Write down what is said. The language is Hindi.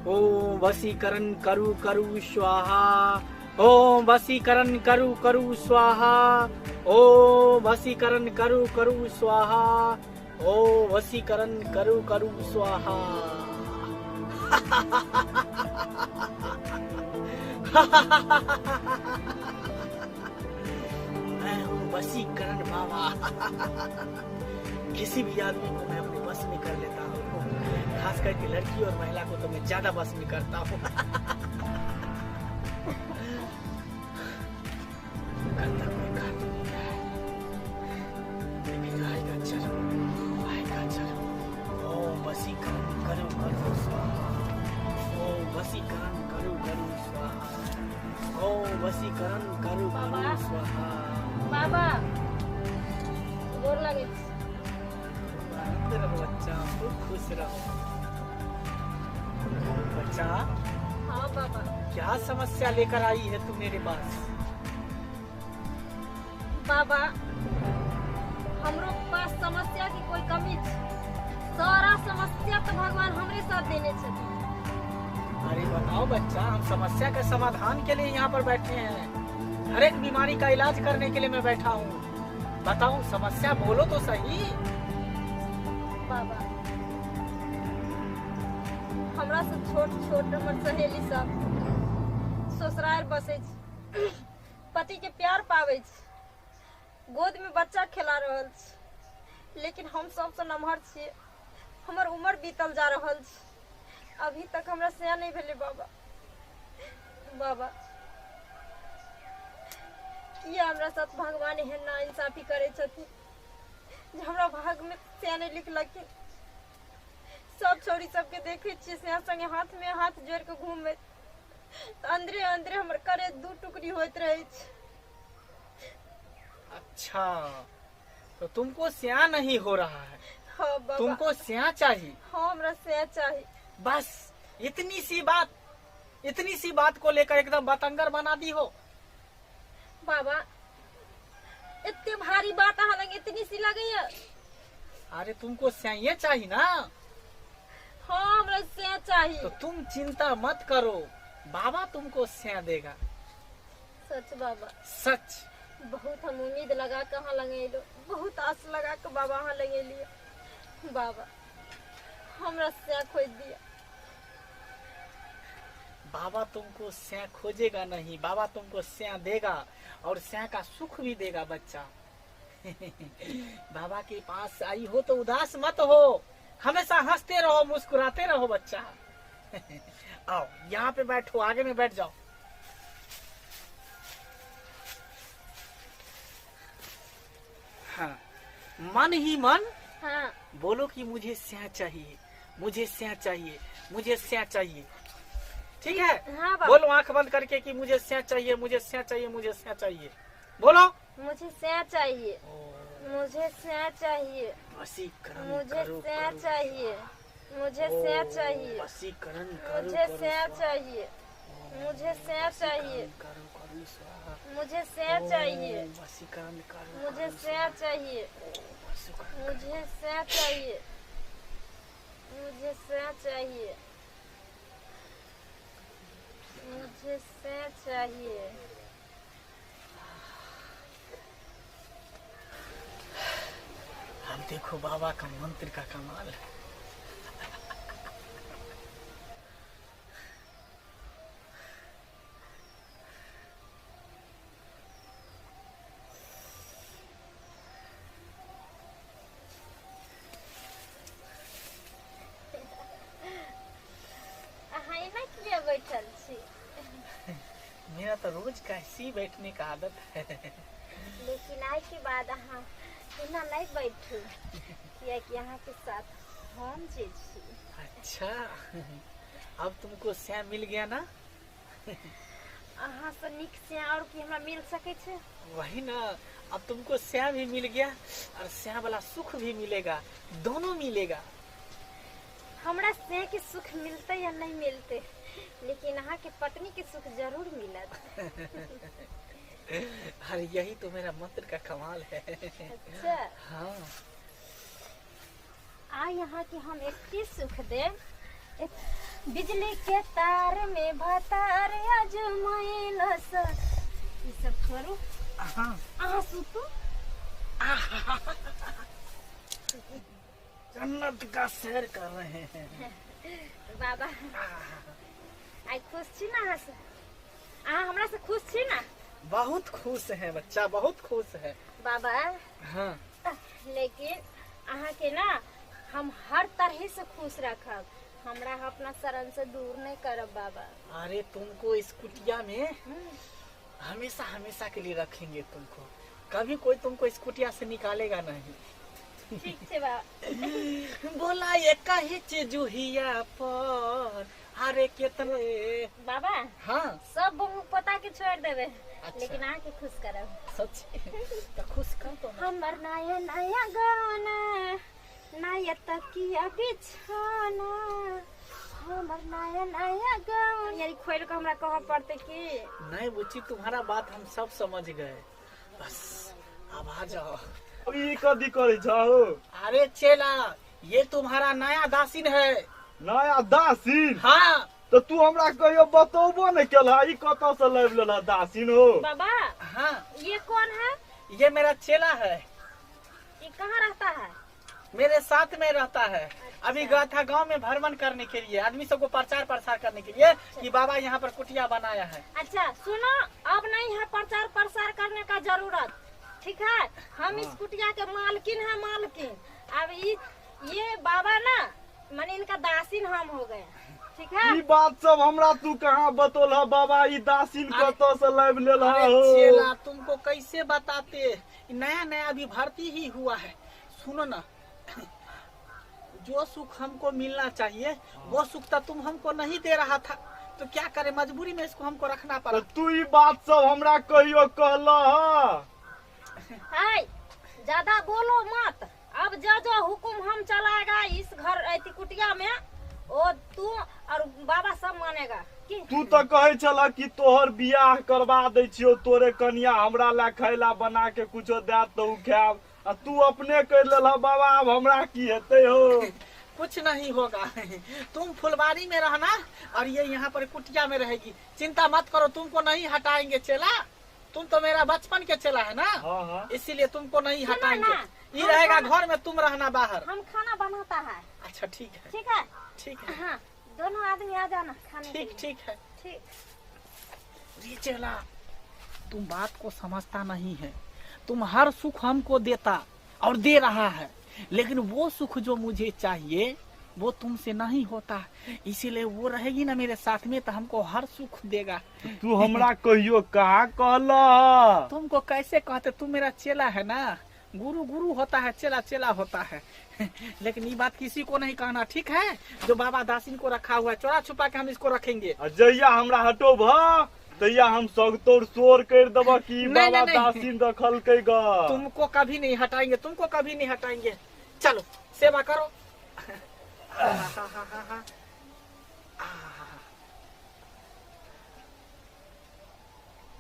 ओम वसीकरण करु करु स्वाहा। ओम वसीकरण करु करु स्वाहा। ओम वसीकरण करु करु स्वाहा। ओम वसीकरण करु करु स्वाहा। मैं हूँ वसीकरण बाबा। किसी भी आदमी को मैं अपने बस में कर लेता हूँ, खास करके लड़की और महिला को तो मैं ज्यादा बस में करता हूँ। ओम वसीकरण करो करो स्वाहा। ओम वसीकरण करो करो स्वाहा। ओम वसीकरण करो करो स्वाहा। बाबा गोर लगे। आनंद रहो बच्चा, खूब खुश रहो बच्चा। हाँ बाबा। क्या समस्या लेकर आई है तू मेरे पास? बाबा हमरो पास समस्या की कोई कमी है? सारा समस्या तो भगवान हमरे साथ देने छथिन। अरे बताओ बच्चा, हम समस्या के समाधान के लिए यहाँ पर बैठे हैं। हर एक बीमारी का इलाज करने के लिए मैं बैठा हूँ। बताओ समस्या बोलो तो सही। बाबा हमरा से छोट छोट हमर सहेली सब ससुराल बसे छै, पति के प्यार पावे छै, गोद में बच्चा खेला रहल छै, लेकिन हम सबसे नमहर छियै। हमर उम्र बीतल जा रहल छै, अभी तक हमरा सया नहीं भेले। बाबा बाबा किया हमरा साथ भगवान एहन ना इंसाफी करे छथिन जे हमरा भाग में सया नहीं लिखलखिन। सब छोरी सबके देखे छियै सया संगे हाथ में हाथ जोड़ के घूमे, तो अंदरे अंदरे हमर करे दू टुकड़ी होइत रहे छै। अच्छा, तो तुमको स्याह नहीं हो रहा है? हाँ बाबा। तुमको स्याह चाहिए? हाँ हमरा सया चाहिए। बस इतनी सी बात को लेकर एकदम बतंगर बना दी हो। बाबा इतने भारी बात अहाँ लगे इतनी सी लगे है? अरे तुमको स्याह चाहिए ना? हाँ हमरा सया चाहिए। तो तुम चिंता मत करो, बाबा तुमको स्याह देगा। सच बाबा? सच। बहुत हम उम्मीद लगा के अहाँ लगे लो, बहुत आस लगा के बाबा अहाँ लगे लिए। बाबा हमरा सया खोज दिया। बाबा तुमको स्याह खोजेगा नहीं, बाबा तुमको स्याह देगा और स्याह का सुख भी देगा बच्चा। बाबा के पास आई हो तो उदास मत हो, हमेशा हंसते रहो, मुस्कुराते रहो बच्चा। आओ यहाँ पे बैठो, आगे में बैठ जाओ। हाँ, मन ही मन हाँ बोलो कि मुझे स्याह चाहिए, मुझे स्याह चाहिए, मुझे स्याह चाहिए। ठीक है? हाँ बाबा। बोलो आंख बंद करके कि मुझे स्याह चाहिए, मुझे स्याह चाहिए, मुझे स्याह चाहिए। बोलो। मुझे सया चाहिए, मुझे सया चाहिए, वसीकरण मुझे करो सया करो। चाहिए, मुझे सया चाहिए, वसीकरण करो मुझे करो सया स्वाहा। चाहिए, मुझे सया चाहिए, करो करो स्वाहा। मुझे सया चाहिए, वसीकरण करो मुझे करो सया चाहिए, स्वाहा। मुझे सया चाहिए, मुझे सया चाहिए, मुझे सया चाहिए। अब देखो बाबा का मंत्र का कमाल है। अहाँ एना किया बैठल छी? मेरा तो रोज का ऐसी बैठने का आदत है। लेकिन आज के बाद अहाँ एना नहीं बैठू, कियाकि अहाँ के साथ हम जे छी। अच्छा, अब तुमको स्याह मिल गया ना? अहाँ से नीक से और की हमरा मिल सके छे? वही ना, अब तुमको स्याह भी मिल गया और स्याह वाला सुख भी मिलेगा, दोनों मिलेगा। हमरा से के सुख मिलते या नहीं मिलते, लेकिन अहाँ के पत्नी के सुख जरूर मिलत। अरे यही तो मेरा मंत्र का कमाल है। अच्छा हाँ। आ यहाँ के हम एक सुख दे, बिजली के तार में भतार अजमैलस। ई सब छोड़ू, हाँ अहाँ सुतू। जन्नत का सैर कर रहे हैं। बाबा आई खुश छी ना अहाँ से? अहाँ हमरा से खुश छी ना? बहुत खुश है बच्चा, बहुत खुश है। बाबा हाँ लेकिन अहाँ के ना हम हर तरह से खुश रखब, हमरा अपना शरण से दूर नहीं करब बाबा। अरे तुमको इस कुटिया में हमेशा हमेशा के लिए रखेंगे तुमको, कभी कोई तुमको इस कुटिया से निकालेगा नहीं। ठीक है बाबा। बोला ये कही चीजुहिया पर अरे कितने बाबा हाँ सब पता के छोड़ देवे, अच्छा। लेकिन आके खुश करब। सच तो खुश कर तो ना। हमर नया नया गाना, नया तकिया बिछाना, हमर नया नया गाना। यानी खोल के हमरा कह पड़ते कि नहीं बुच्ची, तुम्हारा बात हम सब समझ गए, बस अब आ जाओ। अभी कदी करे जाओ। अरे चेला, ये तुम्हारा नया दासिन है। नया दासिन? हाँ तो तू हमरा कहियो बतौबो नहीं केला, ई कतौ से लाइब लेला दासिन हो? बाबा हाँ ये कौन है? ये मेरा चेला है, ये कहाँ रहता है? मेरे साथ में रहता है। अभी गया था गांव में भ्रमण करने के लिए, आदमी सबको प्रचार प्रसार करने के लिए कि बाबा यहाँ पर कुटिया बनाया है। अच्छा सुनो, अब नहीं है प्रचार प्रसार करने का जरूरत, ठीक है? हम इस कुटिया के मालकिन है, मालकिन। अब ये बाबा ना माने इनका दासिन हम हो गए, ठीक है? ई बात सब हमरा तू कहाँ बतौला बाबा? ई दासिन कतौ से लाइब लेला अरे हो? चेला तुमको कैसे बताते, नया नया अभी भर्ती ही हुआ है। सुनो ना, जो सुख हमको मिलना चाहिए वो सुख तो तुम हमको नहीं दे रहा था, तो क्या करे, मजबूरी में इसको हमको रखना तो पड़ा। तू ई बात सब हमरा कहियो कहला? हाय ज्यादा बोलो मत, अब जो हुकुम हम चलाएगा इस घर ऐसी कुटिया में, वो तू और बाबा सब मानेगा कि? तू तो कहे छला कि तोहर बियाह करवा दे छियो, तोरे कन्या हमरा ला खैला बना के कुछो दे तो खाब, आ तू अपने कर लेला बाबा। अब हमरा की हेते हो? कुछ नहीं होगा, तुम फुलवारी में रहना और ये यहाँ पर कुटिया में रहेगी, चिंता मत करो, तुमको नहीं हटाएंगे चेला। तुम तो मेरा बचपन के चेला है ना, हाँ। इसीलिए तुमको नहीं सुनो हटाएंगे। ना, ये रहेगा घर में, तुम रहना बाहर। हम खाना बनाता है, अच्छा ठीक है, ठीक है? ठीक है, हाँ दोनों आदमी आ जाना खाने के ठीक लिए। ठीक है। ठीक। ये चेला तुम बात को समझता नहीं है, तुम हर सुख हमको देता और दे रहा है, लेकिन वो सुख जो मुझे चाहिए वो तुमसे नहीं होता, इसीलिए वो रहेगी ना मेरे साथ में तो हमको हर सुख देगा। तू हमरा कहियो कहाँ कहला? तुमको कैसे कहते, तुम मेरा चेला है ना, गुरु गुरु होता है, चेला चेला होता है। लेकिन ये बात किसी को नहीं कहना, ठीक है? जो बाबा दासिन को रखा हुआ है, चोरा छुपा के हम इसको रखेंगे। जैया हमरा हटो भा तैया हम सगतोर शोर कर देबा कि नहीं, बाबा नहीं, नहीं। दासिन रखल के गा। तुमको कभी नहीं हटाएंगे, तुमको कभी नहीं हटाएंगे। चलो सेवा करो।